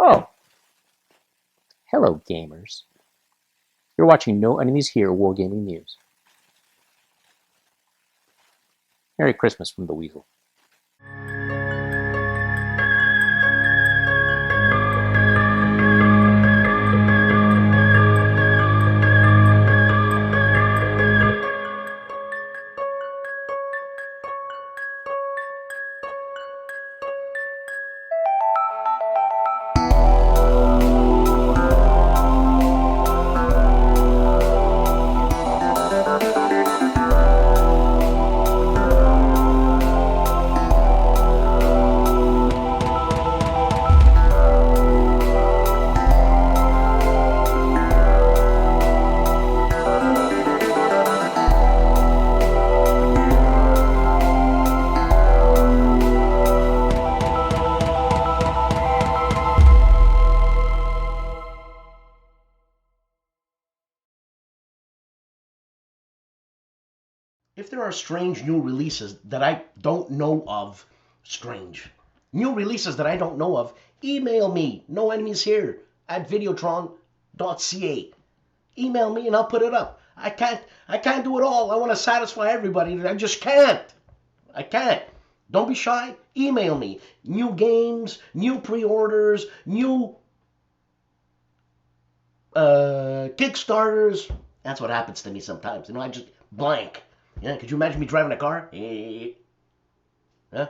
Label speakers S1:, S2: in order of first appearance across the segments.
S1: Oh, hello gamers. You're watching No Enemies Here Wargaming News. Merry Christmas from the Weasel.
S2: If there are strange new releases that I don't know of, email me, noenemieshere@videotron.ca. Email me and I'll put it up. I can't do it all. I want to satisfy everybody. I just can't. I can't. Don't be shy. Email me. New games, new pre-orders, new Kickstarters. That's what happens to me sometimes. I just blank. Yeah, could you imagine me driving a car? Huh?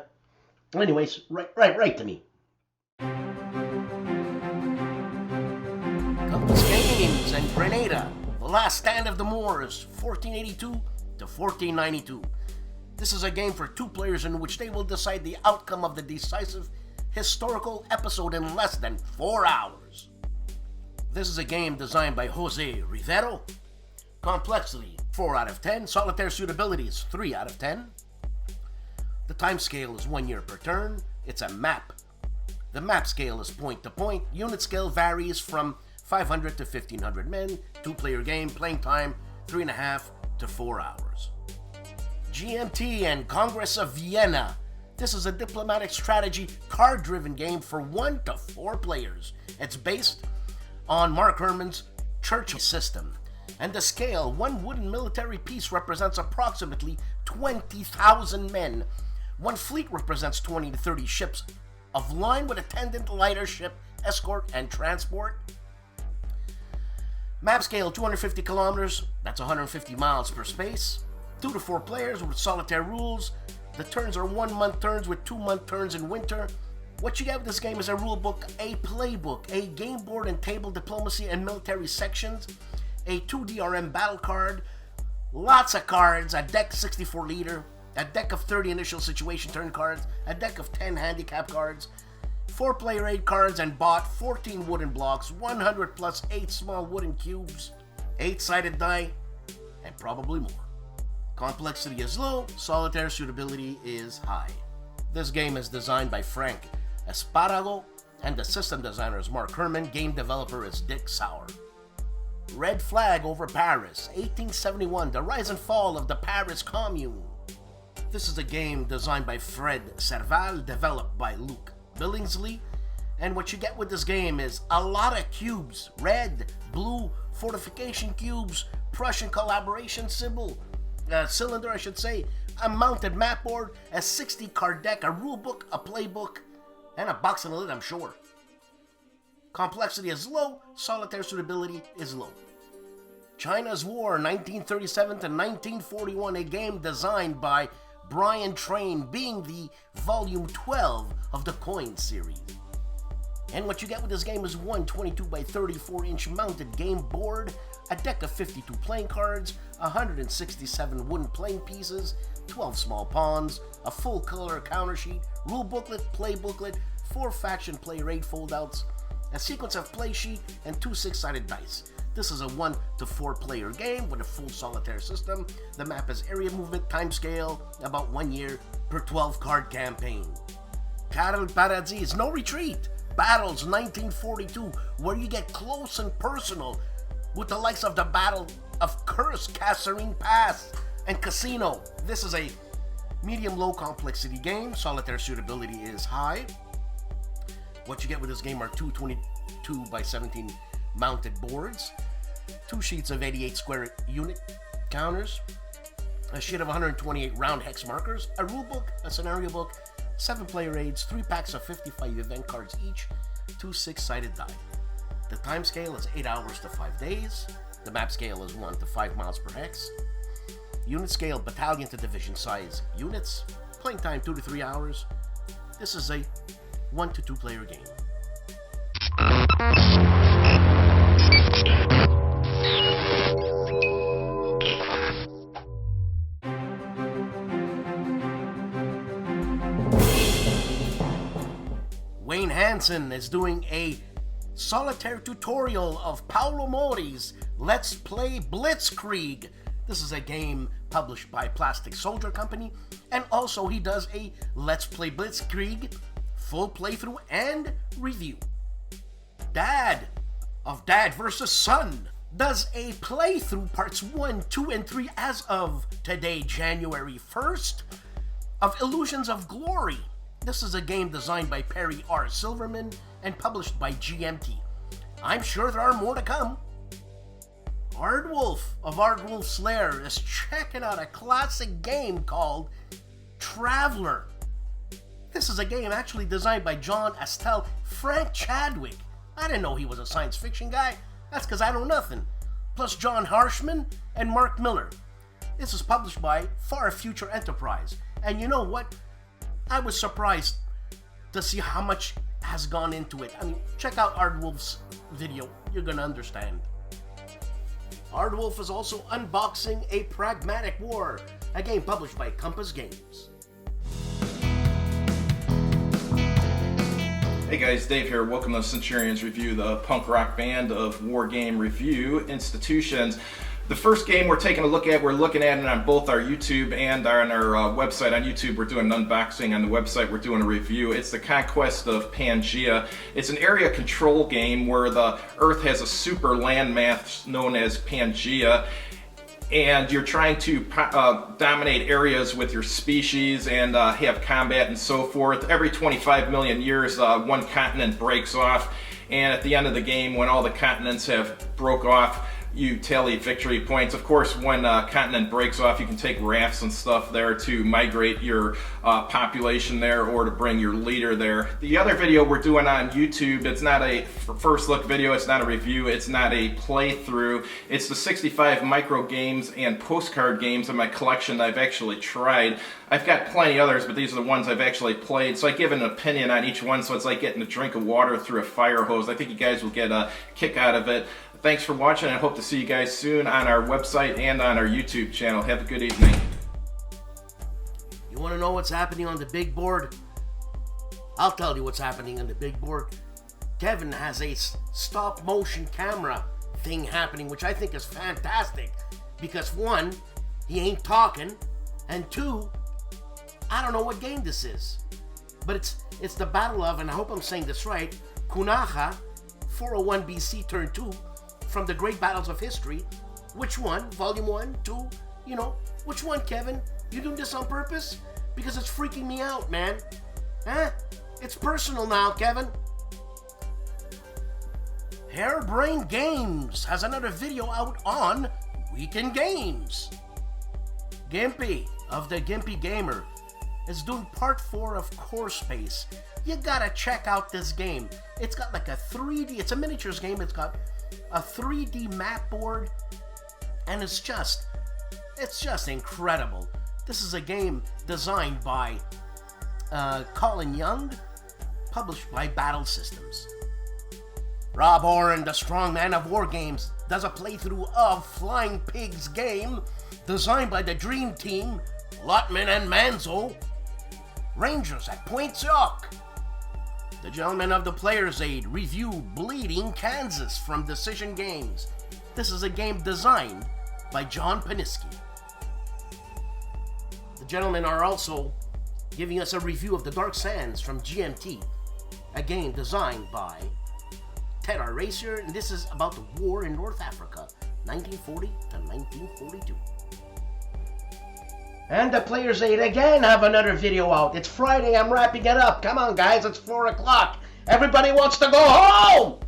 S2: Anyways, write to me. Compass Games and Grenada, The Last Stand of the Moors, 1482 to 1492. This is a game for 2 players in which they will decide the outcome of the decisive historical episode in less than 4 hours. This is a game designed by Jose Rivero. Complexity, 4 out of 10. Solitaire suitability is 3 out of 10. The time scale is 1 year per turn. It's a map. The map scale is point to point. Unit scale varies from 500 to 1500 men. 2-player game. Playing time, 3.5 to 4 hours. GMT and Congress of Vienna. This is a diplomatic strategy card-driven game for 1 to 4 players. It's based on Mark Herman's Churchill system. And the scale, 1 wooden military piece represents approximately 20,000 men. 1 fleet represents 20 to 30 ships of line with attendant lighter ship, escort, and transport. Map scale, 250 kilometers, that's 150 miles per space. 2 to 4 players with solitaire rules. The turns are 1-month turns with 2-month turns in winter. What you get with this game is a rulebook, a playbook, a game board and table diplomacy and military sections, a 2 DRM battle card, lots of cards, a deck 64 liter, a deck of 30 initial situation turn cards, a deck of 10 handicap cards, 4 player aid cards and bought, 14 wooden blocks, 100 plus 8 small wooden cubes, 8-sided die, and probably more. Complexity is low, solitaire suitability is high. This game is designed by Frank Esparago, and the system designer is Mark Herman, game developer is Dick Sauer. Red Flag over Paris, 1871, the rise and fall of the Paris Commune. This is a game designed by Fred Serval, developed by Luke Billingsley, and what you get with this game is a lot of cubes, red, blue, fortification cubes, Prussian collaboration cylinder, a mounted map board, a 60 card deck, a rulebook, a playbook, and a box and a lid, I'm sure. Complexity is low, solitaire suitability is low. China's War, 1937 to 1941, a game designed by Brian Train, being the volume 12 of the Coin series. And what you get with this game is 1 22 by 34 inch mounted game board, a deck of 52 playing cards, 167 wooden playing pieces, 12 small pawns, a full color counter sheet, rule booklet, play booklet, 4 faction player aid foldouts, a sequence of play sheet, and 2 6-sided dice. This is a 1 to 4 player game with a full solitaire system. The map is area movement, time scale, about 1 year per 12 card campaign. CARROLL Paradis, No Retreat, Battles 1942, where you get close and personal with the likes of the Battle of Kursk, Kasserine Pass, and Casino. This is a medium-low complexity game. Solitaire suitability is high. What you get with this game are two 22 by 17 mounted boards, 2 sheets of 88 square unit counters, a sheet of 128 round hex markers, a rule book, a scenario book, 7 player aids, 3 packs of 55 event cards each, 2 6-sided die. The time scale is 8 hours to 5 days. The map scale is 1 to 5 miles per hex. Unit scale, battalion to division size units. Playing time 2 to 3 hours. This is a 1 to 2 player game. Wayne Hansen is doing a solitaire tutorial of Paolo Mori's Let's Play Blitzkrieg. This is a game published by Plastic Soldier Company, and also he does a Let's Play Blitzkrieg full playthrough and review. Dad of Dad vs. Son does a playthrough parts 1, 2, and 3 as of today, January 1st, of Illusions of Glory. This is a game designed by Perry R. Silverman and published by GMT. I'm sure there are more to come. ARDWULF of ARDWULF'S LAIR is checking out a classic game called Traveler. This is a game actually designed by John Astel Frank Chadwick. I didn't know he was a science fiction guy. That's because I know nothing. Plus John Harshman and Mark Miller. This is published by Far Future Enterprise. And you know what? I was surprised to see how much has gone into it. I mean, check out ARDWULF'S video. You're going to understand. ARDWULF is also unboxing A Pragmatic War, a game published by Compass Games.
S3: Hey guys, Dave here. Welcome to Centurions Review, the punk rock band of war game review institutions. The first game we're taking a look at, we're looking at it on both our YouTube and on our website. On YouTube, we're doing an unboxing. On the website, we're doing a review. It's the Conquest of Pangaea. It's an area control game where the Earth has a super landmass known as Pangaea, and you're trying to dominate areas with your species and have combat and so forth. Every 25 million years, one continent breaks off, and at the end of the game, when all the continents have broke off, you tally victory points. Of course, when a continent breaks off, you can take rafts and stuff there to migrate your population there or to bring your leader there. The other video we're doing on YouTube, it's not a first look video, it's not a review, it's not a playthrough. It's the 65 micro games and postcard games in my collection that I've actually tried. I've got plenty others, but these are the ones I've actually played, so I give an opinion on each one, so it's like getting a drink of water through a fire hose. I think you guys will get a kick out of it. Thanks for watching, and I hope to see you guys soon on our website and on our YouTube channel. Have a good evening.
S2: You want to know what's happening on the big board? I'll tell you what's happening on the big board. Kevin has a stop motion camera thing happening, which I think is fantastic. Because 1, he ain't talking, and 2, I don't know what game this is. But it's the battle of, and I hope I'm saying this right, Kunaha, 401 BC turn 2, from the great battles of history. Which one? Volume 1, 2, you know, which one, Kevin? You doing this on purpose? Because it's freaking me out, man. Huh? It's personal now, Kevin. Hairbrained Games has another video out on Weekend Games. GIMPY of the GIMPY Gamer is doing part 4 of Core Space. You gotta check out this game. It's got like a 3D, it's a miniatures game, it's got a 3D map board, and it's just incredible. This is a game designed by Colin Young, published by Battle Systems. Rob Oren, the strongman of war games, does a playthrough of Flying Pigs game, designed by the Dream Team, Lotman and Manzo, Rangers at Point Sock. The gentleman of the Player's Aid review Bleeding Kansas from Decision Games. This is a game designed by John Paniski. The gentlemen are also giving us a review of The Dark Sands from GMT, a game designed by Ted R. Racer, and this is about the war in North Africa, 1940 to 1942. And the Player's Aid again have another video out. It's Friday, I'm wrapping it up. Come on guys, it's 4 o'clock. Everybody wants to go home!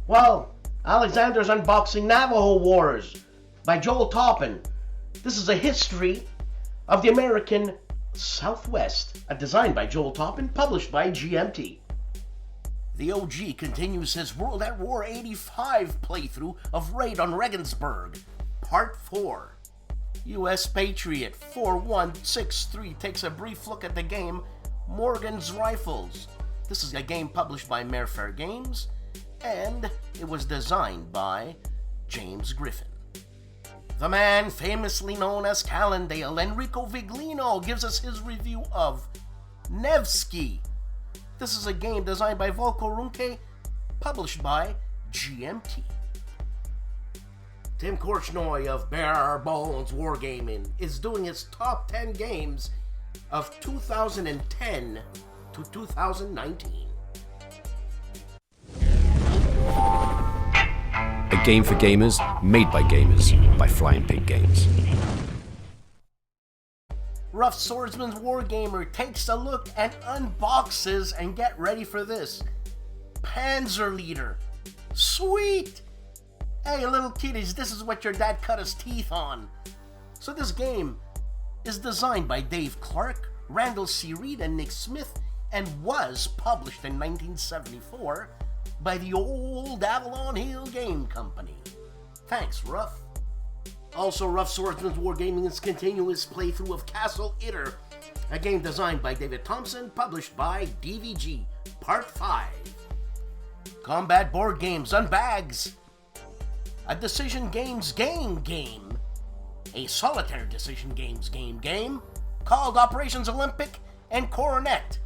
S2: Well, Alexander's unboxing Navajo Wars by Joel Toppin. This is a history of the American Southwest, a design by Joel Toppin, published by GMT. The OG continues his World at War 85 playthrough of Raid on Regensburg, Part 4. U.S. Patriot 4163 takes a brief look at the game Morgan's Rifles. This is a game published by Mayfair Games, and it was designed by James Griffin. The man famously known as Calandale, Enrico Viglino, gives us his review of Nevsky. This is a game designed by Volko Runke, published by GMT. Tim Korchnoi of Bare Bones Wargaming is doing his top 10 games of 2010 to 2019.
S4: A game for gamers, made by gamers, by Flying Pig Games.
S2: Rough Swordsman's Wargamer takes a look and unboxes, and get ready for this, Panzer Leader. Sweet! Hey, little kiddies, this is what your dad cut his teeth on. So this game is designed by Dave Clark, Randall C. Reed, and Nick Smith, and was published in 1974 by the old Avalon Hill Game Company. Thanks, Rough. Also, Rough Swordsman's Wargaming is continuous playthrough of Castle Itter, a game designed by David Townsend, published by DVG, Part 5. Combat Board Games Unbags, a Decision Games game, a solitaire Decision Games game called Operations Olympic and Coronet,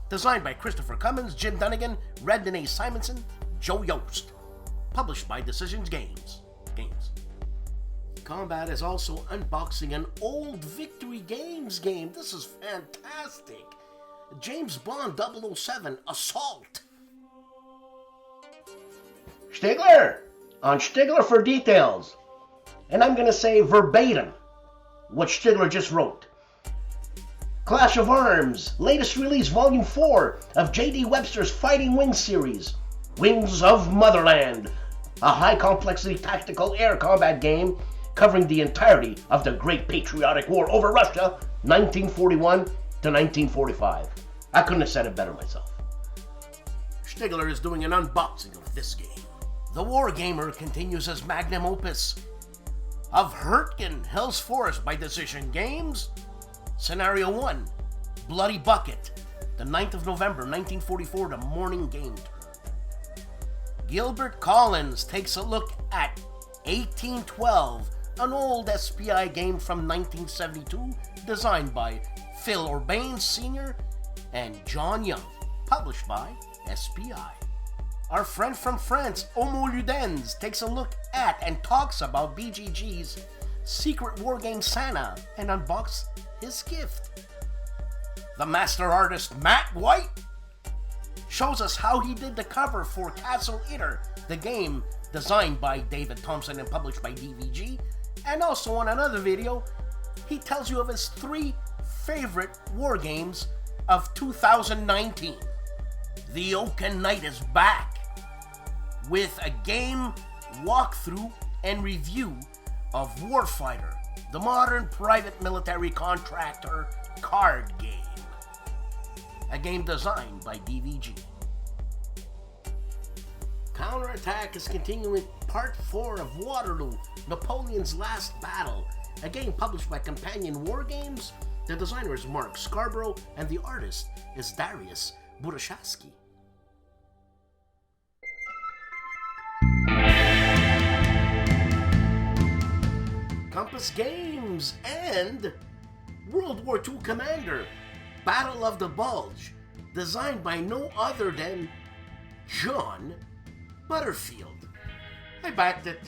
S2: designed by Christopher Cummins, Jim Dunnigan, Redden A. Simonson, Joe Yost, published by Decisions Games. Combat is also unboxing an old Victory Games game. This is fantastic. James Bond 007 Assault. Stigler! On Stigler for details. And I'm going to say verbatim what Stigler just wrote. Clash of Arms, latest release Volume 4 of J.D. Webster's Fighting Wings series. Wings of Motherland, a high complexity tactical air combat game covering the entirety of the Great Patriotic War over Russia, 1941 to 1945. I couldn't have said it better myself. Stigler is doing an unboxing of this game. The Wargamer continues his magnum opus of Hurtgen, Hell's Forest by Decision Games. Scenario 1, Bloody Bucket, the 9th of November, 1944 to morning game turn. Gilbert Collins takes a look at 1812, an old SPI game from 1972, designed by Phil Urbain Sr. and John Young, published by SPI. Our friend from France, Homo Ludens, takes a look at and talks about BGG's Secret Wargame Santa and unboxes his gift. The master artist Matt White shows us how he did the cover for Castle Itter, the game designed by David Thompson and published by DVG. And also on another video, he tells you of his 3 favorite war games of 2019. The Oaken Night is back with a game walkthrough and review of Warfighter, the modern private military contractor card game. A game designed by DVG. Counterattack is continuing Part 4 of Waterloo, Napoleon's Last Battle, a game published by Companion War Games. The designer is Mark Scarborough, and the artist is Darius Burashasky. Compass Games and World War II Commander, Battle of the Bulge, designed by no other than John Butterfield. I backed it,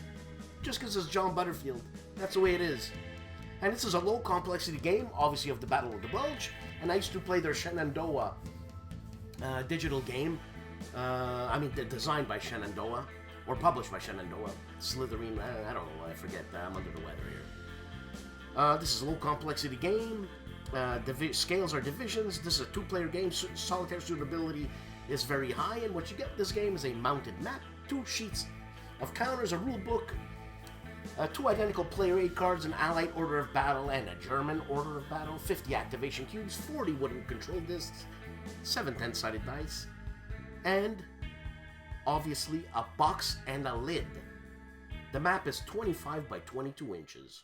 S2: just because it's John Butterfield. That's the way it is. And this is a low complexity game, obviously of the Battle of the Bulge, and I used to play their Shenandoah digital game. Designed by Shenandoah, or published by Shenandoah. Slytherin, I don't know, I forget, I'm under the weather here. This is a low complexity game. Scales are divisions. This is a 2-player game, solitaire suitability, is very high, and what you get with this game is a mounted map, 2 sheets of counters, a rule book, 2 identical player aid cards, an Allied Order of Battle and a German Order of Battle, 50 activation cubes, 40 wooden control discs, 7 10-sided dice, and obviously a box and a lid. The map is 25 by 22 inches.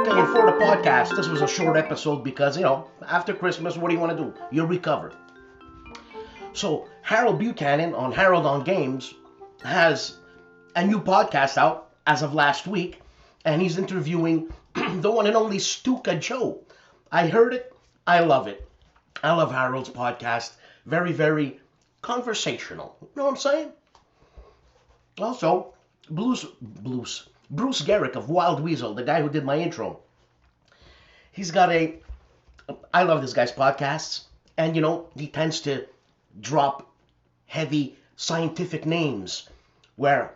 S5: Okay, and for the podcast, this was a short episode because, after Christmas, what do you want to do? You recover. So, Harold Buchanan on Harold on Games has a new podcast out as of last week, and he's interviewing the one and only STUKAJOE. I heard it. I love it. I love Harold's podcast. Very, very conversational. You know what I'm saying? Also, Bruce Garrick of Wild Weasel, the guy who did my intro. He's got I love this guy's podcasts. And, he tends to drop heavy scientific names where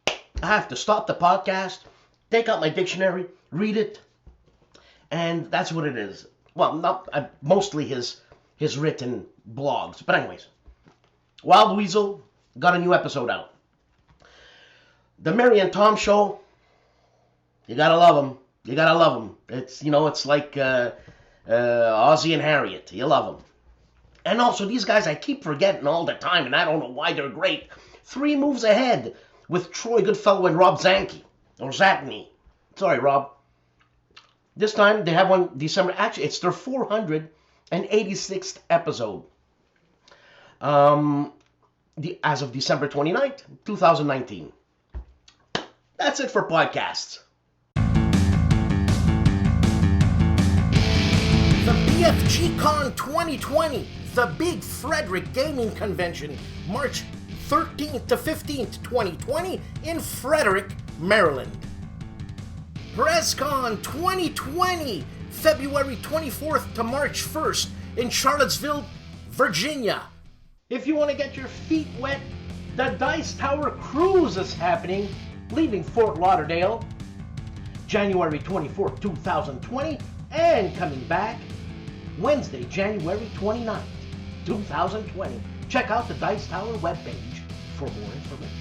S5: I have to stop the podcast, take out my dictionary, read it, and that's what it is. Well, not mostly his written blogs. But anyways, Wild Weasel got a new episode out. The Mary and Tom Show, you gotta love them. You gotta love them. It's, it's like Ozzie and Harriet. You love them. And also, these guys I keep forgetting all the time, and I don't know why they're great. 3 Moves Ahead with Troy Goodfellow and Rob Zanke. Or Zatney. Sorry, Rob. This time, they have one December. Actually, it's their 486th episode. As of December 29th, 2019. That's it for podcasts.
S2: The BFG-Con 2020, the Big Frederick Gaming Convention, March 13th to 15th, 2020 in Frederick, Maryland. PressCon 2020, February 24th to March 1st in Charlottesville, Virginia.
S5: If you want to get your feet wet, the Dice Tower Cruise is happening, leaving Fort Lauderdale, January 24th, 2020, and coming back Wednesday, January 29th, 2020. Check out the Dice Tower webpage for more information.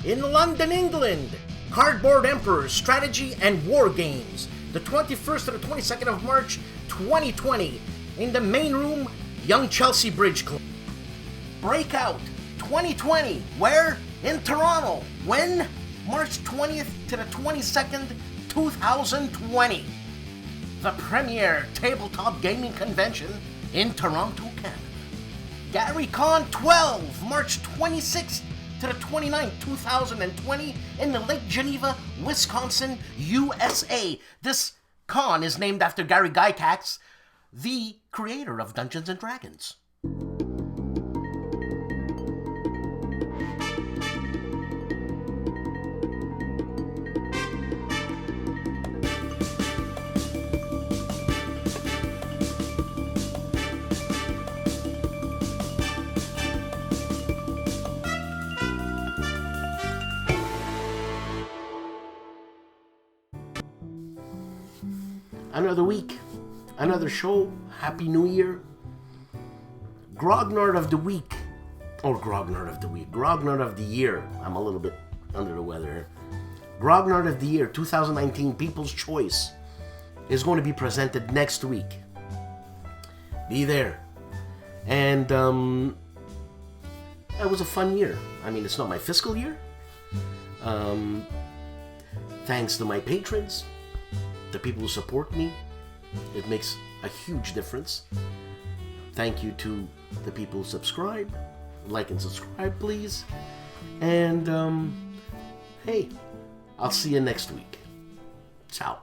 S2: In London, England, Cardboard Emperors, Strategy and War Games, the 21st to the 22nd of March, 2020, in the main room, Young Chelsea Bridge Club. Breakout 2020, where? In Toronto. When? March 20th to the 22nd, 2020. The premier tabletop gaming convention in Toronto, Canada. GaryCon 12, March 26th to the 29th, 2020 in the Lake Geneva, Wisconsin, USA. This con is named after Gary Gygax, the creator of Dungeons & Dragons. Another week, another show. Happy New Year. Grognard of the week. Or Grognard of the week. Grognard of the year. I'm a little bit under the weather here. Grognard of the year 2019 People's Choice is going to be presented next week. Be there. And it was a fun year. I mean, it's not my fiscal year. Thanks to my patrons, the people who support me. It makes a huge difference. Thank you to the people who subscribe. Like and subscribe, please. And, hey, I'll see you next week. Ciao.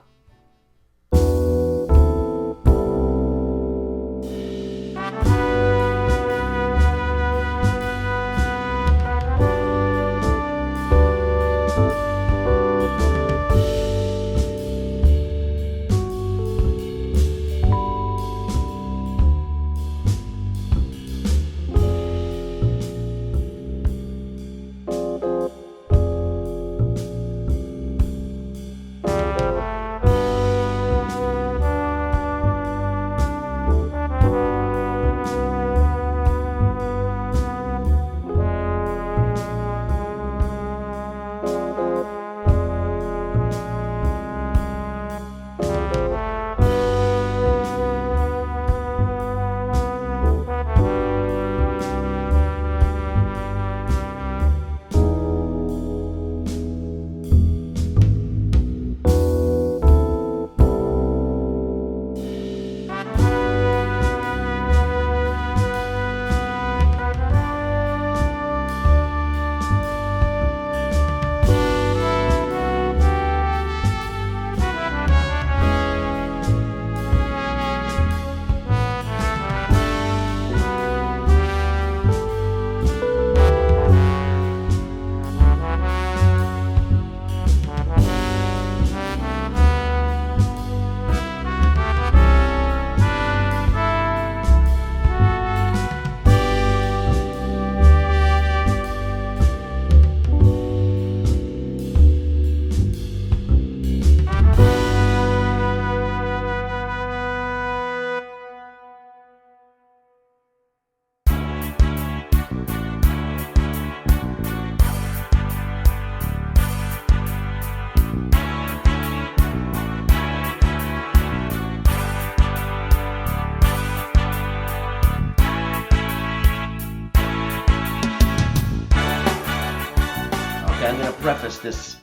S5: preface this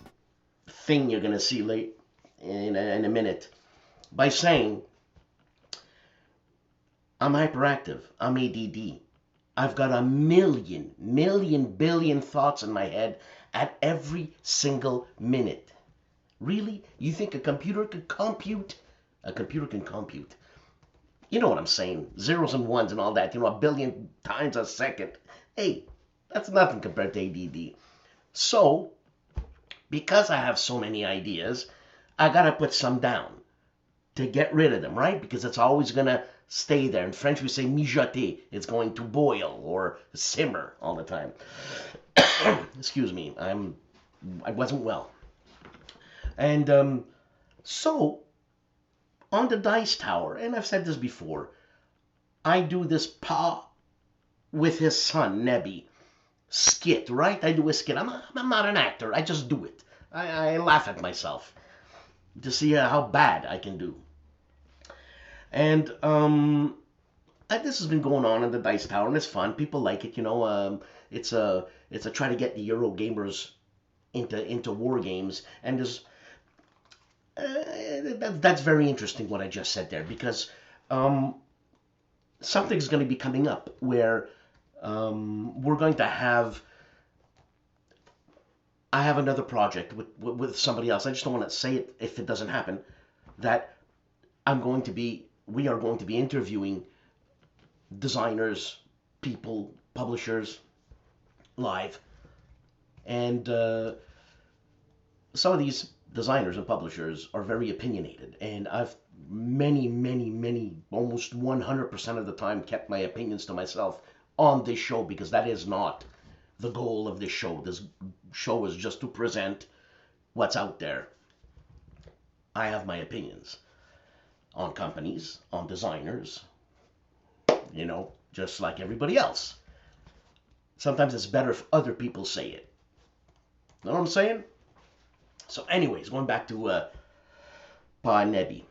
S5: thing you're going to see late in a minute by saying I'm hyperactive. I'm ADD. I've got a million, billion thoughts in my head at every single minute. Really? You think a computer could compute? A computer can compute. You know what I'm saying. Zeros and ones and all that. You know, a billion times a second. Hey, that's nothing compared to ADD. So, because I have so many ideas, I got to put some down to get rid of them, right? Because it's always going to stay there. In French, we say mijoter. It's going to boil or simmer all the time. Excuse me. I wasn't well. And so, on the Dice Tower, and I've said this before, I do this Pa with his son, Nebby, skit, right? I do a skit. I'm not an actor. I just do it. I laugh at myself to see how bad I can do. And this has been going on in the Dice Tower, and it's fun. People like it, you know. It's a try to get the Euro gamers into war games, and there's that's very interesting what I just said there, because something's going to be coming up where we're going to have. I have another project with somebody else. I just don't want to say it if it doesn't happen. That we are going to be interviewing designers, people, publishers, live, and some of these designers and publishers are very opinionated, and I've many, almost 100% of the time kept my opinions to myself on this show, because that is not the goal of this show. This show is just to present what's out there. I have my opinions on companies, on designers, you know, just like everybody else. Sometimes it's better if other people say it. Know what I'm saying? So anyways, going back to Pa Nebby.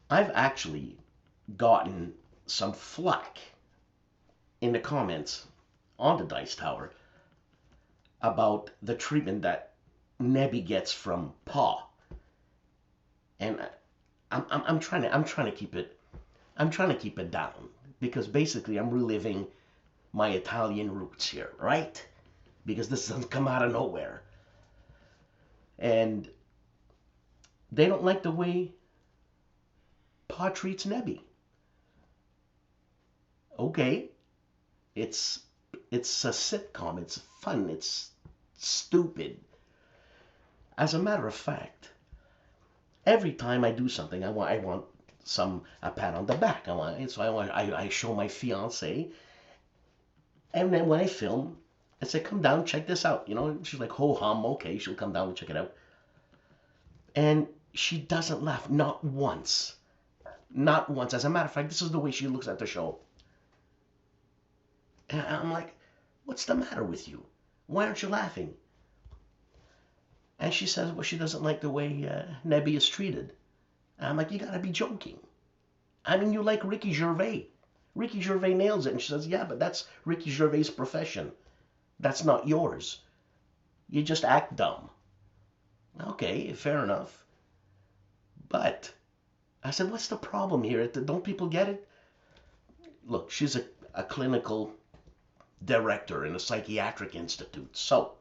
S5: I've actually gotten some flack in the comments on the Dice Tower about the treatment that Nebby gets from Pa. And I'm trying to keep it down, because basically I'm reliving my Italian roots here, right? Because this doesn't come out of nowhere. And they don't like the way Pa treats Nebby. Okay, it's a sitcom. It's fun. It's stupid. As a matter of fact, every time I do something, I want a pat on the back. I show my fiance, and then when I film, I say, "Come down, check this out." You know, she's like, "Ho hum, okay." She'll come down and check it out, and she doesn't laugh, not once, not once. As a matter of fact, this is the way she looks at the show, and I'm like, "What's the matter with you? Why aren't you laughing?" And she says, well, she doesn't like the way Nebby is treated. And I'm like, you gotta be joking. I mean, you like Ricky Gervais. Ricky Gervais nails it. And she says, yeah, but that's Ricky Gervais' profession. That's not yours. You just act dumb. Okay, fair enough. But I said, what's the problem here? Don't people get it? Look, she's a clinical director in a psychiatric institute. So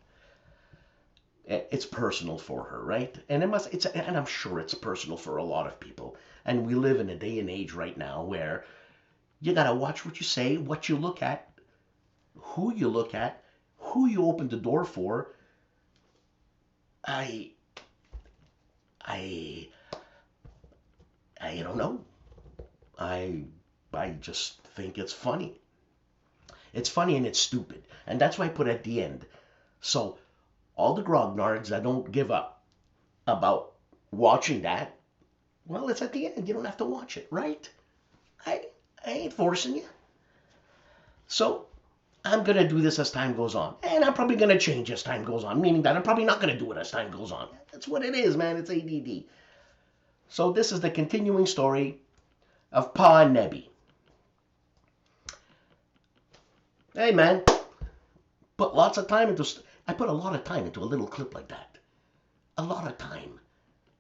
S5: it's personal for her, right? And and I'm sure it's personal for a lot of people. And we live in a day and age right now where you gotta watch what you say, what you look at, who you look at, who you open the door for. I don't know. I just think it's funny. It's funny and it's stupid. And that's why I put at the end. So all the grognards that don't give up about watching that, well, it's at the end. You don't have to watch it, right? I ain't forcing you. So I'm going to do this as time goes on. And I'm probably going to change as time goes on, meaning that I'm probably not going to do it as time goes on. That's what it is, man. It's ADD. So this is the continuing story of Pa and Nebby. Hey, man. Put lots of time into I put a lot of time into a little clip like that. A lot of time.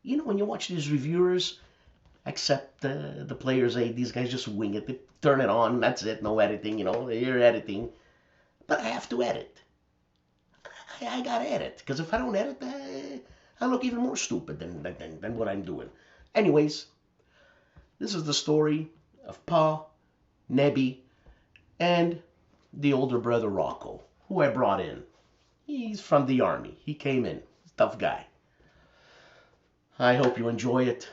S5: You know, when you watch these reviewers, except the players, hey, these guys just wing it. They turn it on, that's it, no editing, you know, they're editing. But I have to edit. I gotta edit, because if I don't edit, I look even more stupid than what I'm doing. Anyways, this is the story of Pa, Nebby, and the older brother Rocco, who I brought in. He's from the army. He came in. Tough guy. I hope you enjoy it.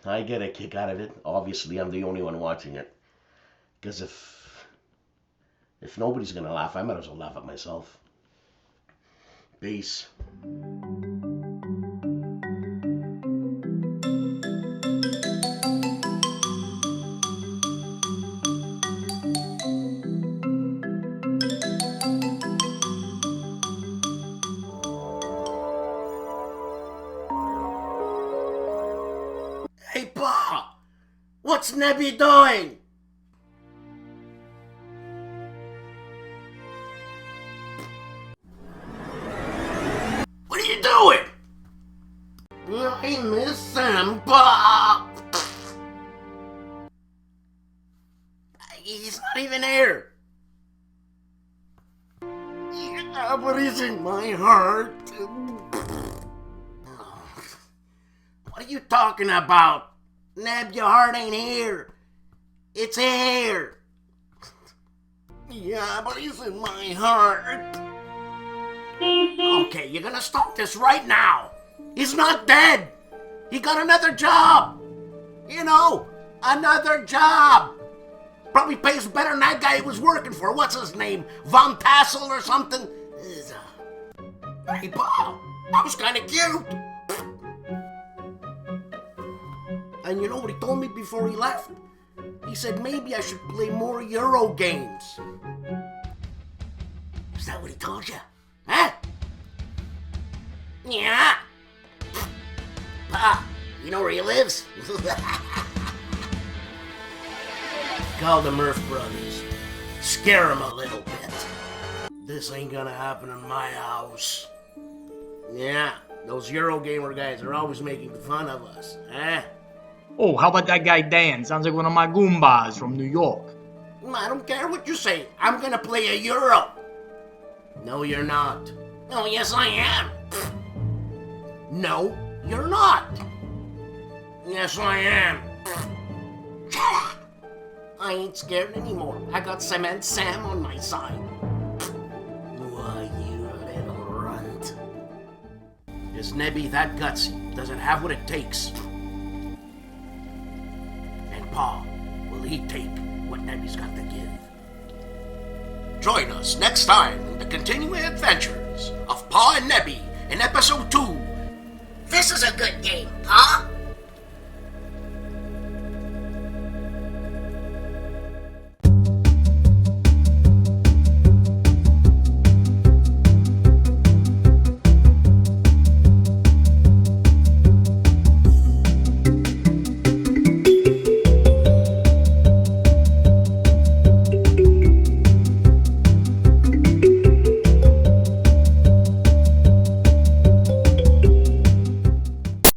S5: I get a kick out of it. Obviously, I'm the only one watching it. Because if nobody's going to laugh, I might as well laugh at myself. Peace.
S2: Hey, Pa! What's Nebby doing? What are you doing? I miss him, Pa! He's not even here. Yeah, but he's in my heart. What are you talking about? Neb, your heart ain't here. It's here. Yeah, but he's in my heart. Okay, you're gonna stop this right now. He's not dead. He got another job. You know, another job. Probably pays better than that guy he was working for. What's his name? Von Tassel or something? Hey, Bob, that was kind of cute. And you know what he told me before he left? He said maybe I should play more Euro games. Is that what he told you? Huh? Yeah. Pa, you know where he lives? Call the Murph brothers. Scare him a little bit. This ain't gonna happen in my house. Yeah, those Eurogamer guys are always making fun of us, eh?
S6: Oh, how about that guy Dan? Sounds like one of my Goombas from New York.
S2: I don't care what you say. I'm gonna play a Euro. No, you're not. Oh, yes, I am. No, you're not. Yes, I am. Shut up. I ain't scared anymore. I got Cement Sam on my side. Why, you little runt. Is Nebby that gutsy? Does it have what it takes? And Pa, will he take what Nebby's got to give? Join us next time in the continuing adventures of Pa and Nebby in episode 2.
S7: This is a good game, Pa.